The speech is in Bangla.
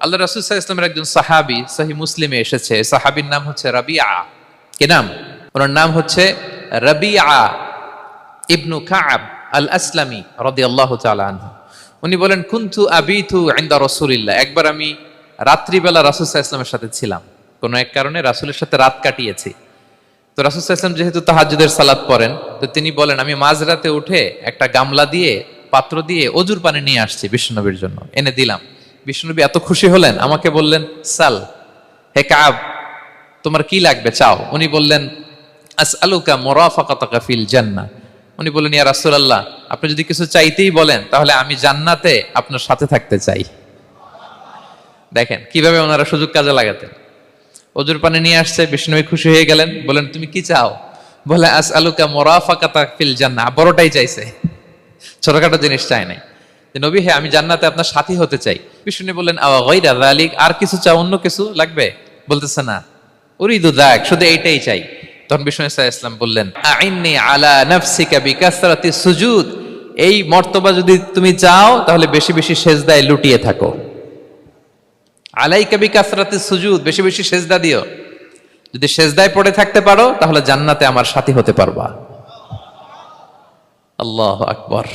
আল্লাহ রাসূল সাল্লাল্লাহু আলাইহি ওয়াসাল্লামের একজন সাহাবী সহিহ মুসলিমে এসেছে, সাহাবীর নাম হচ্ছে রাবিআ। কি নাম? ওনার নাম হচ্ছে রাবিআ ইবনু কাব আল আসলামি রাদিয়াল্লাহু তাআলা আনহু। উনি বলেন, কুনতু আবিতু ইনদা রাসূলিল্লাহ। একবার আমি রাত্রিবেলা রাসূল সাল্লাল্লাহু আলাইহি ওয়াসাল্লামের সাথে ছিলাম, কোনো এক কারণে রাসূলের সাথে রাত কাটিয়েছি। তো রাসূল সাল্লাল্লাহু আলাইহি ওয়াসাল্লাম যেহেতু তাহাজ্জুদের সালাত পড়েন, তো তিনি বলেন, আমি মাঝরাতে উঠে একটা গামলা দিয়ে, পাত্র দিয়ে অজুর পানি নিয়ে আসছি বিশ্বনবীর জন্য, এনে দিলাম। বিশ্বনবী এত খুশি হলেন, আমাকে বললেন, সাল, হে কাব, তোমার কি লাগবে চাও। উনি বললেন, আসআলুকা মুরাফাকাতাকা ফিল জান্নাহ। উনি বললেন, ইয়া রাসূলুল্লাহ, আপনি যদি কিছু চাইতেই বলেন তাহলে আমি জান্নাতে আপনার সাথে থাকতে চাই। দেখেন কিভাবে ওনারা সুযোগ কাজে লাগাতেন। অজুর পানি নিয়ে আসছে, বিষ্ণু খুশি হয়ে গেলেন, বলেন, তুমি কি চাও? বলে, আসআলুকা মুরাফাকাতাকা ফিল জান্নাহ। বড়টাই চাইছে, ছোটখাটো জিনিস চাই নাই। নবী, হে, আমি জান্নাতে আপনার সাথী হতে চাই। বিষ্ণু বললেন, আওয়া গায়রা যালিক, আর কিছু চাও, অন্য কিছু লাগবে? বলতেছে, না, উরিদু যাক, শুধু এইটাই চাই। তখন বিষ্ণু সাল্লাল্লাহু আলাইহি ওয়াসাল্লাম বললেন, আইন্নি আলা নাফসিকা বিকাসরাতি সুজুদ। এই মর্তবা যদি তুমি চাও তাহলে বেশি বেশি সেজদায় লুটিয়ে থাকো। আলাইকা বিকাসরাতি সুজুদ, বেশি বেশি সেজদা দিও। যদি সেজদায় পড়ে থাকতে পারো তাহলে জান্নাতে আমার সাথী হতে পারবা। আল্লাহু আকবার।